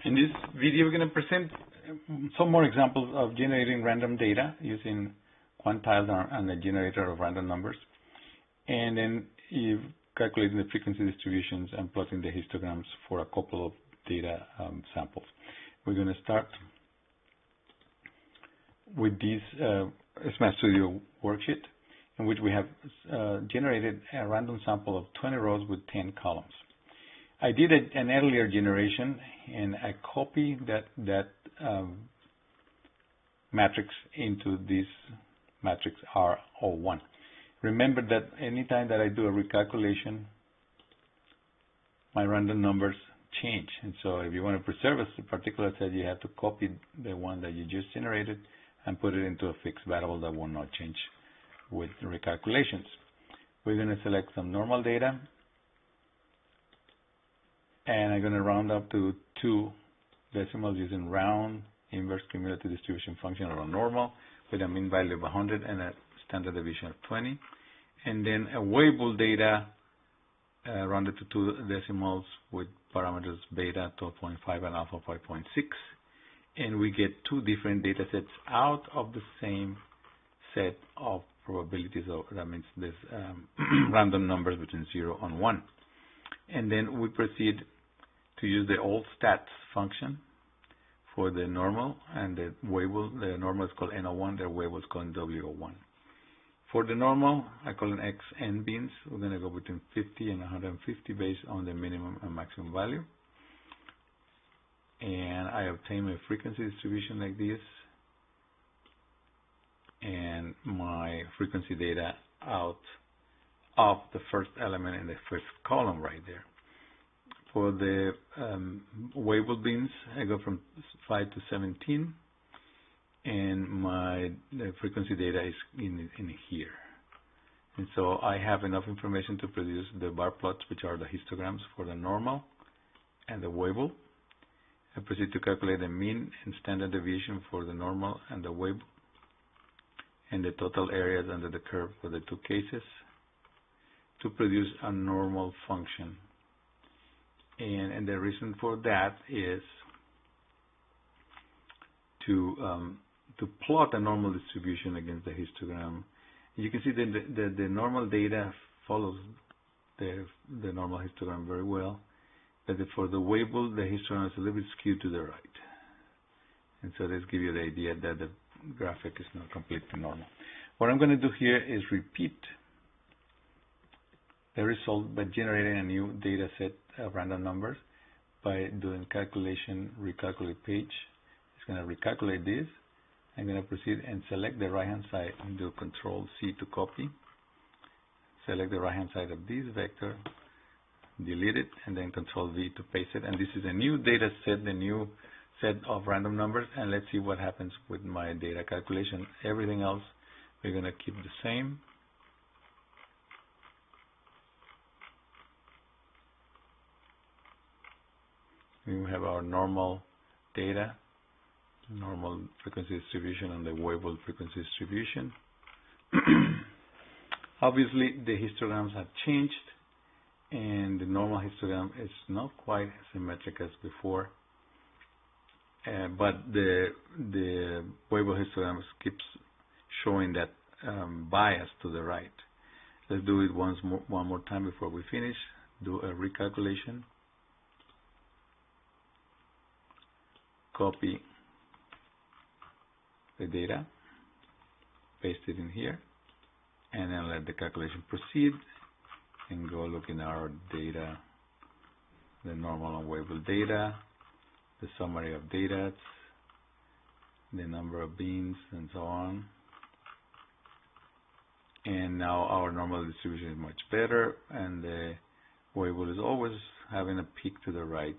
In this video, we're going to present some more examples of generating random data using quantiles and a generator of random numbers. And then you calculating the frequency distributions and plotting the histograms for a couple of data samples. We're going to start with this Smart Studio worksheet in which we have generated a random sample of 20 rows with 10 columns. I did an earlier generation and I copied that matrix into this matrix R01. Remember that anytime that I do a recalculation, my random numbers change. And so if you want to preserve a particular set, you have to copy the one that you just generated and put it into a fixed variable that will not change with recalculations. We're going to select some normal data. And I'm going to round up to 2 decimals using round inverse cumulative distribution function or normal with a mean value of 100 and a standard deviation of 20. And then a weighable data rounded to 2 decimals with parameters beta 12.5 and alpha 5.6. And we get 2 different data sets out of the same set of probabilities. So that means there's random numbers between 0 and 1. And then we proceed to use the old stats function for the normal and the weighable. The normal is called N01, the weighable is called W01. For the normal, I call it X N beans. We're going to go between 50 and 150 based on the minimum and maximum value. And I obtain my frequency distribution like this and my frequency data out of the first element in the first column right there. For the weighable beans, I go from 5 to 17, and the frequency data is in here. And so I have enough information to produce the bar plots, which are the histograms for the normal and the weighable. I proceed to calculate the mean and standard deviation for the normal and the weighable, and the total areas under the curve for the 2 cases to produce a normal function. And the reason for that is to plot a normal distribution against the histogram. You can see that the normal data follows the normal histogram very well, but for the weighable, the histogram is a little bit skewed to the right. And so this gives you the idea that the graphic is not completely normal. What I'm going to do here is repeat the result by generating a new data set of random numbers by doing calculation, recalculate page. It's going to recalculate this. I'm going to proceed and select the right hand side and do Control C to copy. Select the right hand side of this vector, delete it, and then Control V to paste it. And this is a new data set, the new set of random numbers. And let's see what happens with my data calculation. Everything else we're going to keep the same. We have our normal data, normal frequency distribution, and the weighable frequency distribution. Obviously, the histograms have changed, and the normal histogram is not quite symmetric as before. But the weighable histogram keeps showing that bias to the right. Let's do it one more time before we finish. Do a recalculation. Copy the data, paste it in here, and then let the calculation proceed, and go look in our data, the normal and weighable data, the summary of data, the number of beans, and so on. And now our normal distribution is much better, and the weighable is always having a peak to the right.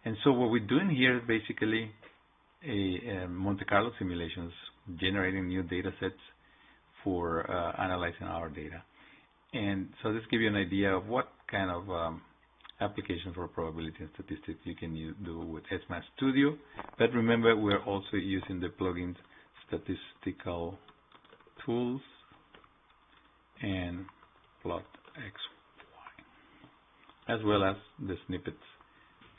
And so what we're doing here is basically a Monte Carlo simulations, generating new data sets for analyzing our data. And so this gives you an idea of what kind of application for probability and statistics you can do with Smart Studio. But remember, we're also using the plugins Statistical Tools and Plot XY, as well as the snippets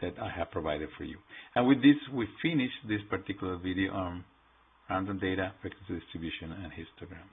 that I have provided for you. And with this, we finish this particular video on random data, frequency distribution, and histogram.